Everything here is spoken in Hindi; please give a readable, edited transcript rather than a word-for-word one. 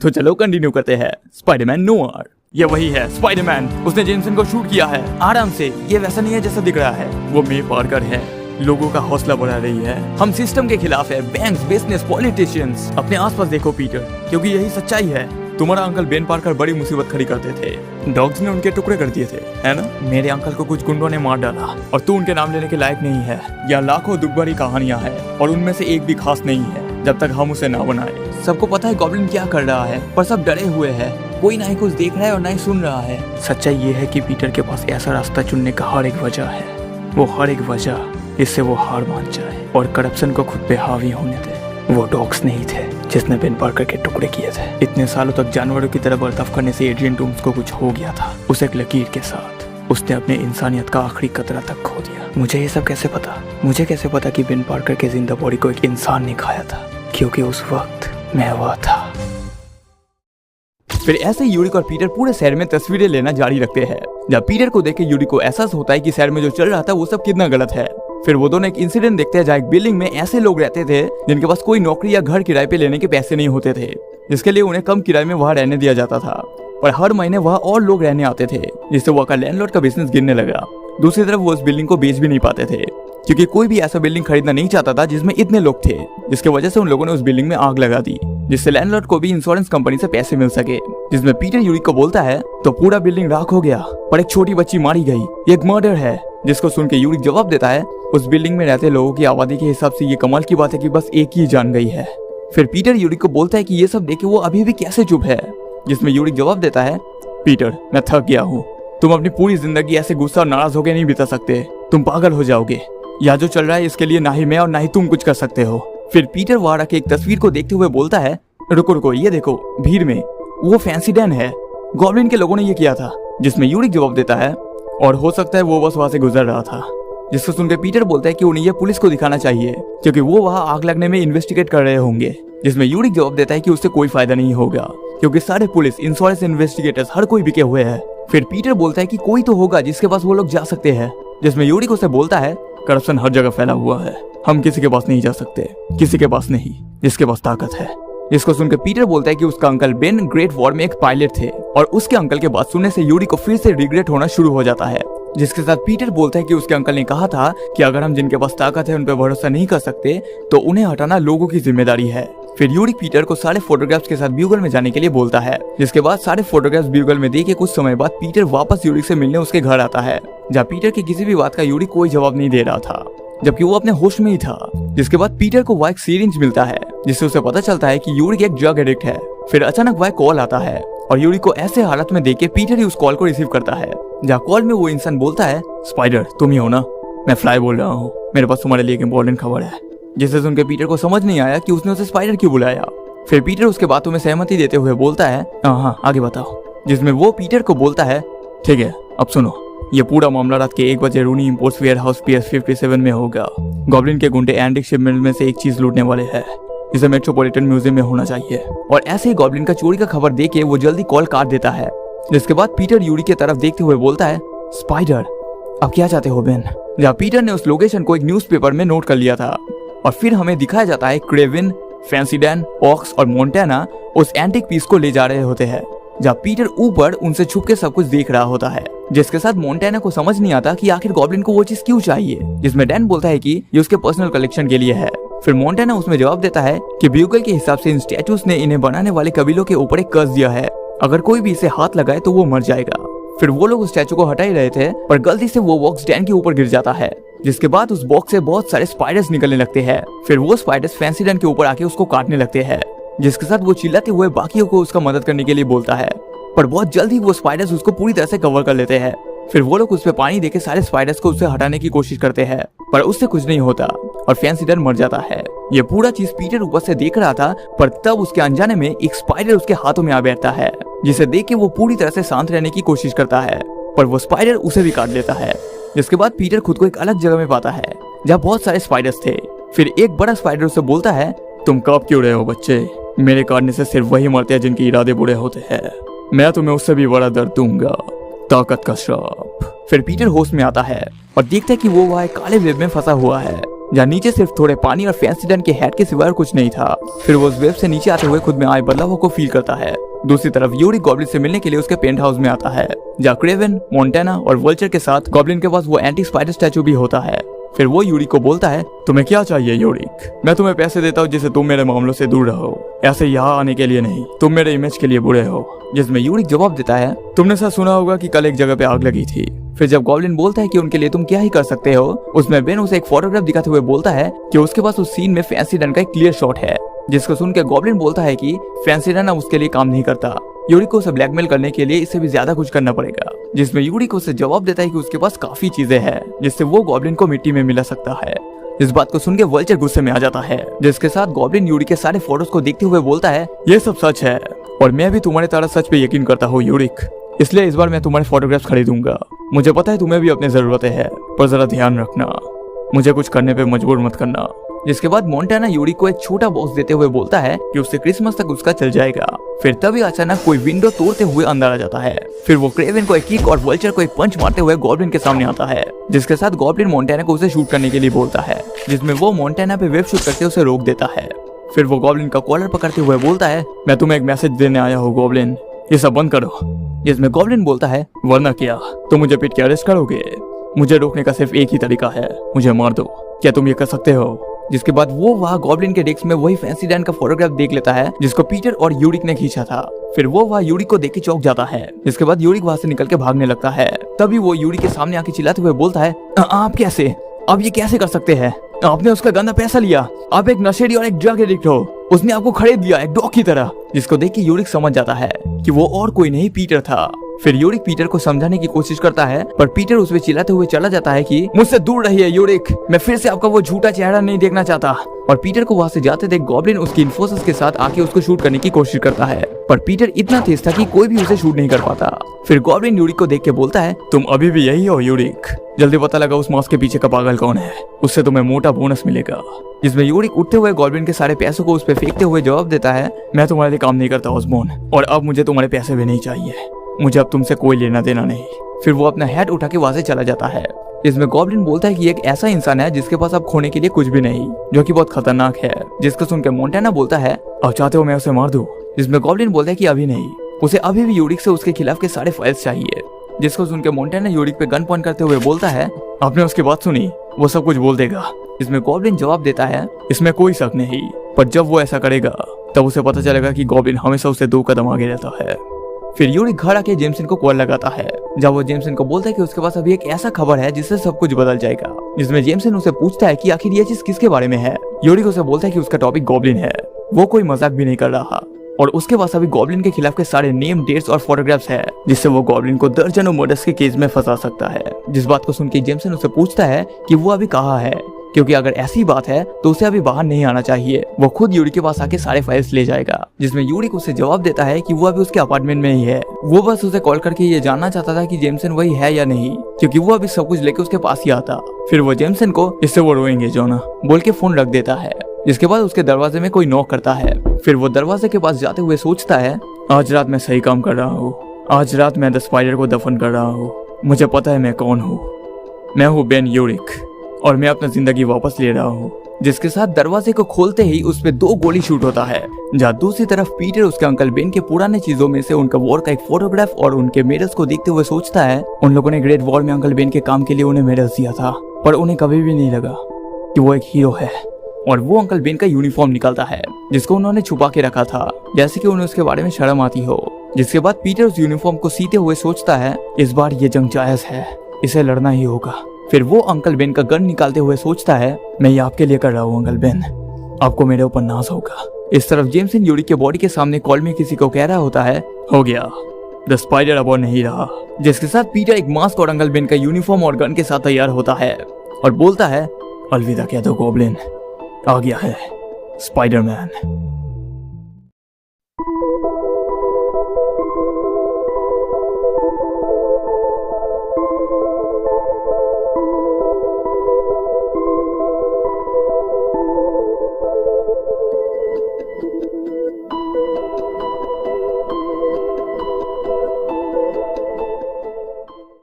तो चलो कंटिन्यू करते हैं। स्पाइडरमैन नोआर, ये वही है स्पाइडरमैन, उसने जेमसन को शूट किया है आराम से। ये वैसा नहीं है जैसा दिख रहा है। वो मे पार्कर है, लोगों का हौसला बढ़ा रही है। हम सिस्टम के खिलाफ है, बैंक्स, बिजनेस, पॉलिटिशियंस। अपने आसपास देखो पीटर, क्योंकि यही सच्चाई है। तुम्हारा अंकल बेन पार्कर बड़ी मुसीबत खड़ी करते थे, डॉग्स ने उनके टुकड़े कर दिए थे, है ना? मेरे अंकल को कुछ गुंडों ने मार डाला और तू उनके नाम लेने के लायक नहीं है। यहाँ लाखों दुख भरी कहानियां हैं और उनमें से एक भी खास नहीं है जब तक हम उसे ना बनाए। सबको पता है गॉब्लिन क्या कर रहा है, पर सब डरे हुए हैं। कोई ना ही कुछ देख रहा है और ना ही सुन रहा है। सच्चाई ये है कि पीटर के पास ऐसा रास्ता चुनने का हर एक वजह है। वो हर एक वजह इससे वो हार मान जाए और करप्शन को खुद पे हावी होने दे। वो डॉग्स नहीं थे जिसने बेन पार्कर के टुकड़े किए थे। इतने सालों तक जानवरों की तरह बर्ताव करने से एड्रियन टूम्स को कुछ हो गया था। उस एक लकीर के साथ उसने अपने इंसानियत का आखिरी कतरा तक खो दिया। मुझे ये सब कैसे पता? मुझे कैसे पता कि बेन पार्कर के जिंदा बॉडी को एक इंसान ने खाया था? क्योंकि उस वक्त मैं वह था। फिर ऐसे यूरिक और पीटर पूरे शहर में तस्वीरें लेना जारी रखते हैं। जब पीटर को देख के यूरिक को एहसास होता है कि शहर में जो चल रहा था वो सब कितना गलत है। फिर वो दोनों एक इंसिडेंट देखते हैं जहाँ एक बिल्डिंग में ऐसे लोग रहते थे जिनके पास कोई नौकरी या घर किराए पे लेने के पैसे नहीं होते थे, जिसके लिए उन्हें कम किराए में वहाँ रहने दिया जाता था। पर हर महीने वहाँ और लोग रहने आते थे, जिससे वहाँ का लैंडलॉर्ड का बिजनेस गिरने लगा। दूसरी तरफ वो उस बिल्डिंग को बेच भी नहीं पाते थे, क्योंकि कोई भी ऐसा बिल्डिंग खरीदना नहीं चाहता था जिसमें इतने लोग थे, जिसकी वजह से उन लोगों ने उस बिल्डिंग में आग लगा दी, जिससे लैंडलॉर्ड को भी इंश्योरेंस कंपनी से पैसे मिल सके। जिसमें पीटर यूरिक को बोलता है तो पूरा बिल्डिंग राख हो गया, पर एक छोटी बच्ची मारी गई, ये एक मर्डर है। जिसको सुन के यूरिक जवाब देता है उस बिल्डिंग में रहते लोगों की आबादी के हिसाब से ये कमाल की बात है कि बस एक ही जान गई है। फिर पीटर यूरिक को बोलता है कि ये सब देखे वो अभी भी कैसे चुप है। जिसमें यूरिक जवाब देता है, पीटर मैं थक गया हूँ, तुम अपनी पूरी जिंदगी ऐसे गुस्सा और नाराज होकर नहीं बिता सकते, तुम पागल हो जाओगे। या जो चल रहा है इसके लिए ना ही मैं और ना ही तुम कुछ कर सकते हो। फिर पीटर वारा के एक तस्वीर को देखते हुए बोलता है, रुको रुको, ये देखो भीड़ में वो फैंसी डैन है, गॉब्लिन के लोगों ने ये किया था। जिसमें यूरिक जवाब देता है, और हो सकता है वो बस वहां से गुजर रहा था। जिसको सुनकर पीटर बोलता है कि उन्हें ये पुलिस को दिखाना चाहिए, क्योंकि वो वहां आग लगने में इन्वेस्टिगेट कर रहे होंगे। जिसमें यूरिक जवाब देता है कि उससे कोई फायदा नहीं होगा, क्योंकि सारे पुलिस, इंश्योरेंस, इन्वेस्टिगेटर्स हर कोई बिके हुए है। फिर पीटर बोलता है कि कोई तो होगा जिसके पास वो लोग जा सकते हैं। जिसमें यूरिक उसे बोलता है, करप्शन हर जगह फैला हुआ है, हम किसी के पास नहीं जा सकते, किसी के पास नहीं जिसके पास ताकत है। जिसको सुनकर पीटर बोलता है कि उसका अंकल बेन ग्रेट वॉर में एक पायलट थे, और उसके अंकल के बात सुनने से यूरिक को फिर से रिग्रेट होना शुरू हो जाता है। जिसके साथ पीटर बोलता है कि उसके अंकल ने कहा था कि अगर हम जिनके पास ताकत है उन पर भरोसा नहीं कर सकते तो उन्हें हटाना लोगों की जिम्मेदारी है। फिर यूरिक पीटर को सारे फोटोग्राफ्स के साथ ब्यूगल में जाने के लिए बोलता है। जिसके बाद सारे फोटोग्राफ्स ब्यूगल में देके कुछ समय बाद पीटर वापस यूरिक से मिलने उसके घर आता है, जहाँ पीटर की किसी भी बात का यूरिक कोई जवाब नहीं दे रहा था, जबकि वो अपने होश में ही था। जिसके बाद पीटर को वह एक सिरिंज मिलता है, जिससे उसे पता चलता है कि यूरिक एक ड्रग एडिक्ट है। फिर अचानक वह कॉल आता है और यूरिक को ऐसे हालत में देख के पीटर ही उस कॉल को रिसीव करता है, जहाँ कॉल में वो इंसान बोलता है, स्पाइडर तुम ही हो ना? मैं फ्लाई बोल रहा हूँ, मेरे पास तुम्हारे लिए एक इम्पोर्टेंट खबर है। जिससे सुनकर पीटर को समझ नहीं आया कि उसने उसे स्पाइडर क्यों बुलाया। फिर पीटर उसके बातों में सहमति देते हुए बोलता है, हाँ आगे बताओ। जिसमें वो पीटर को बोलता है, ठीक है अब सुनो, ये पूरा मामला रात के 1 बजे रूनी इंपोर्ट्स वेयर हाउस PS57 में होगा। गॉब्लिन के गुंडे एंटिक शिपमेंट में से एक चीज लूटने वाले हैं, इसे मेट्रोपॉलिटन म्यूजियम में होना चाहिए। और ऐसे ही गॉब्लिन का चोरी का खबर देके वो जल्दी कॉल काट देता है। जिसके बाद पीटर यूरिक की तरफ देखते हुए बोलता है, स्पाइडर अब क्या चाहते हो बेन? जहाँ पीटर ने उस लोकेशन को एक न्यूज़पेपर में नोट कर लिया था। और फिर हमें दिखाया जाता है क्रेविन, फैंसी डैन, ऑक्स और मोंटाना उस एंटिक पीस को ले जा रहे होते हैं, जहाँ पीटर ऊपर उनसे छुप के सब कुछ देख रहा होता है। जिसके साथ मोंटाना को समझ नहीं आता कि आखिर गॉब्लिन को वो चीज क्यों चाहिए। जिसमें डैन बोलता है कि ये उसके पर्सनल कलेक्शन के लिए है। फिर मोंटाना उसमें जवाब देता है कि ब्यूगल के हिसाब से इन स्टैचूज ने इन्हें बनाने वाले कबीलों के ऊपर एक कर्ज दिया है, अगर कोई भी इसे हाथ लगाए तो वो मर जाएगा। फिर वो लोग उस स्टैचू को हटा ही रहे थे, पर गलती से वो बॉक्स डैन के ऊपर गिर जाता है। जिसके बाद उस बॉक्स से बहुत सारे स्पाइडर्स निकलने लगते हैं। फिर वो स्पाइडर्स फैंसी डैन के ऊपर आके उसको काटने लगते हैं। जिसके साथ वो चिल्लाते हुए बाकियों को उसका मदद करने के लिए बोलता है, पर बहुत जल्दी वो स्पाइडर्स उसको पूरी तरह से कवर कर लेते हैं। फिर वो लोग उस पे पानी देके सारे स्पाइडर्स को उससे हटाने की कोशिश करते हैं, पर उससे कुछ नहीं होता और फैंसी डैन मर जाता है। ये पूरा चीज पीटर ऊपर से देख रहा था, पर तब उसके अनजाने में एक स्पाइडर उसके हाथों में आ बैठता है, जिसे देख के वो पूरी तरह से शांत रहने की कोशिश करता है, पर वो स्पाइडर उसे भी काट लेता है। जिसके बाद पीटर खुद को एक अलग जगह में पाता है, जहाँ बहुत सारे स्पाइडर्स थे। फिर एक बड़ा स्पाइडर उसे बोलता है, तुम कांप क्यों रहे हो बच्चे? मेरे काटने से सिर्फ वही मरते हैं जिनके इरादे बुरे होते हैं। मैं तुम्हें उससे भी बड़ा दर्द दूंगा, ताकत का श्राप। फिर पीटर होश में आता है और देखता है कि वो वहाँ एक काले वेब में फंसा हुआ है, जहाँ नीचे सिर्फ थोड़े पानी और फैंसी डन के हेड के सिवाय कुछ नहीं था। फिर वो उस वेव से नीचे आते हुए खुद में आए बदलाव को फील करता है। दूसरी तरफ यूरिक गॉब्लिन से मिलने के लिए उसके पेंट हाउस में आता है, जहाँ क्रेवन, मोंटाना और वल्चर के साथ गॉब्लिन के पास वो एंटी स्पाइडर स्टैचू भी होता है। फिर वो यूरिक को बोलता है, तुम्हें क्या चाहिए यूरिक? मैं तुम्हें पैसे देता हूँ जिससे तुम मेरे मामलों से दूर रहो, ऐसे यहाँ आने के लिए नहीं, तुम मेरे इमेज के लिए बुरे हो। जिसमें यूरिक जवाब देता है, तुमने सच सुना होगा कि कल एक जगह पे आग लगी थी। फिर जब गॉब्लिन बोलता है कि उनके लिए तुम क्या ही कर सकते हो, उसमें बेन उसे एक फोटोग्राफ दिखाते हुए बोलता है कि उसके पास उस सीन में फैंसी डन का एक क्लियर शॉट है, जिसको सुन के गॉब्लिन बोलता है कि फैंसी डन अब उसके लिए काम नहीं करता, यूरिक को उसे ब्लैकमेल करने के लिए इससे भी ज्यादा कुछ करना पड़ेगा। जिसमें यूरिक उसे जवाब देता है कि उसके पास काफी चीजें हैं जिससे वो गॉब्लिन को मिट्टी में मिला सकता है। इस बात को सुन के वल्चर गुस्से में आ जाता है, जिसके साथ गॉब्लिन यूरिक के सारे फोटोज को देखते हुए बोलता है, ये सब सच है और मैं भी तुम्हारे तरह सच पे यकीन करता हूँ यूरिक, इसलिए इस बार मैं तुम्हारे फोटोग्राफ्स खरीदूंगा। मुझे पता है तुम्हें भी अपनी जरूरतें हैं, पर जरा ध्यान रखना, मुझे कुछ करने पे मजबूर मत करना। जिसके बाद मोंटाना यूरिक को एक छोटा बॉक्स देते हुए बोलता है कि उससे क्रिसमस तक उसका चल जाएगा। फिर तभी अचानक कोई विंडो तोड़ते हुए अंदर आ जाता है। फिर वो क्रेवन को एक किक और वल्चर को एक पंच मारते हुए गॉब्लिन के सामने आता है, जिसके साथ गॉब्लिन मोंटाना को उसे शूट करने के लिए बोलता है, जिसमें वो मोंटाना पे वेब शूट करके उसे रोक देता है। फिर वो गॉब्लिन का कॉलर पकड़ते हुए बोलता है, मैं तुम्हें एक मैसेज देने आया हूँ गॉब्लिन, ये सब बंद करो। जिसमें गॉब्लिन बोलता है, वरना क्या तुम मुझे पीट के अरेस्ट करोगे? मुझे रोकने का सिर्फ एक ही तरीका है, मुझे मार दो, क्या तुम ये कर सकते हो? जिसके बाद वो वहाँ गॉब्लिन के डेस्क में वही फैंसी डैन का फोटोग्राफ देख लेता है जिसको पीटर और यूरिक ने खींचा था। फिर वो वहाँ यूरिक को देख के चौंक जाता है, जिसके बाद यूरिक वहाँ से निकल के भागने लगता है। तभी वो यूरिक के सामने आके चिल्लाते हुए बोलता है, आप कैसे, आप ये कैसे कर सकते हैं? आपने उसका गंदा पैसा लिया, आप एक नशेड़ी और एक ड्रग एडिक्ट हो, उसने आपको खरीद लिया एक डॉग की तरह। जिसको देख के यूरिक समझ जाता है कि वो और कोई नहीं पीटर था। फिर यूरिक पीटर को समझाने की कोशिश करता है, पर पीटर उस पे चिल्लाते हुए चला जाता है कि मुझसे दूर रहिए यूरिक, मैं फिर से आपका वो झूठा चेहरा नहीं देखना चाहता। और पीटर को वहाँ से जाते देख गॉब्लिन उसकी इन्फोसिस के साथ आके उसको शूट करने की कोशिश करता है, पर पीटर इतना तेज था कि कोई भी उसे शूट नहीं कर पाता। फिर गॉब्लिन यूरिक को देख के बोलता है, तुम अभी भी यही हो यूरिक, जल्दी पता लगा उस मास्क के पीछे का पागल कौन है, उससे तुम्हें मोटा बोनस मिलेगा। जिसमें यूरिक उठते हुए गॉब्लिन के सारे पैसों को उस पे फेंकते हुए जवाब देता है, मैं तुम्हारे लिए काम नहीं करता ऑस्बोर्न, और अब मुझे तुम्हारे पैसे भी नहीं चाहिए, मुझे अब तुमसे कोई लेना देना नहीं। फिर वो अपना हेड उठा के वहां से चला जाता है। इसमें गॉब्लिन बोलता है कि एक ऐसा इंसान है जिसके पास अब खोने के लिए कुछ भी नहीं, जो कि बहुत खतरनाक है। जिसको सुनकर मोंटाना बोलता है, अब चाहते हो मैं उसे मार दूं? जिसमें गॉब्लिन बोलता है कि अभी नहीं, उसे अभी भी यूरिक से उसके खिलाफ के सारे फाइल्स चाहिए। जिसको सुनकर मोंटाना यूरिक पे गन पॉइंट करते हुए बोलता है, आपने उसकी बात सुनी, वो सब कुछ बोल देगा। इसमें गॉब्लिन जवाब देता है, इसमें कोई शक नहीं, पर जब वो ऐसा करेगा तब उसे पता चलेगा कि गॉब्लिन हमेशा उसे 2 कदम आगे रहता है। फिर यूरिक घर आके जेमसन को कॉल लगाता है, जब वो जेमसन को बोलता है कि उसके पास अभी एक ऐसा खबर है जिससे सब कुछ बदल जाएगा। जिसमें जेमसन उसे पूछता है कि आखिर ये चीज किसके बारे में है। यूरिक उसे बोलता है कि उसका टॉपिक गॉब्लिन है, वो कोई मजाक भी नहीं कर रहा, और उसके पास अभी गॉब्लिन के खिलाफ के सारे नेम, डेट्स और फोटोग्राफ्स है, जिससे वो गॉब्लिन को दर्जनों मर्डर्स के केस में फंसा सकता है। जिस बात को सुनकर जेमसन उसे पूछता है कि वो अभी कहाँ है, क्योंकि अगर ऐसी बात है तो उसे अभी बाहर नहीं आना चाहिए, वो खुद यूरिक के पास आके सारे फाइल्स ले जाएगा। जिसमें यूरिक उसे जवाब देता है कि वो अभी उसके अपार्टमेंट में ही है, वो बस उसे कॉल करके ये जानना चाहता था कि जेमसन वही है या नहीं, क्योंकि वो अभी सब कुछ लेके उसके पास ही आता। फिर वो जेमसन को इससे वो रोएंगे जोना बोल के फोन रख देता है। जिसके बाद उसके दरवाजे में कोई नॉक करता है। फिर वो दरवाजे के पास जाते हुए सोचता है, आज रात मैं सही काम कर रहा हूँ, आज रात मैं द स्पाइडर को दफन कर रहा हूँ, मुझे पता है मैं कौन हूँ, मैं हूँ बेन यूरिक, और मैं अपना जिंदगी वापस ले रहा हूँ। जिसके साथ दरवाजे को खोलते ही उस पे 2 गोली शूट होता है, जहाँ दूसरी तरफ पीटर उसके अंकल बेन के पुराने चीजों में से उनका वॉर का एक फोटोग्राफ और उनके मेडल्स को देखते हुए सोचता है, उन लोगों ने ग्रेट वॉर में अंकल बेन के काम के लिए उन्हें मेडल्स दिया था, पर उन्हें कभी भी नहीं लगा कि वो एक हीरो है। और वो अंकल बेन का यूनिफॉर्म निकालता है, जिसको उन्होंने छुपा के रखा था, जैसे कि उन्हें उसके बारे में शर्म आती हो। जिसके बाद पीटर उस यूनिफॉर्म को सीते हुए सोचता है, इस बार ये जंग जायज है, इसे लड़ना ही होगा। फिर वो अंकल बेन का गन निकालते हुए सोचता है, मैं ये आपके लिए कर रहा हूँ अंकल बेन, आपको मेरे ऊपर नाज होगा। इस तरफ जेमसन यूरिक के बॉडी के सामने कॉल में किसी को कह रहा होता है, हो गया, द स्पाइडर अब और नहीं रहा। जिसके साथ पीटर एक मास्क और अंकल बेन का यूनिफॉर्म और गन के साथ तैयार होता है और बोलता है, अलविदा कह दो गॉब्लिन, आ गया है स्पाइडरमैन।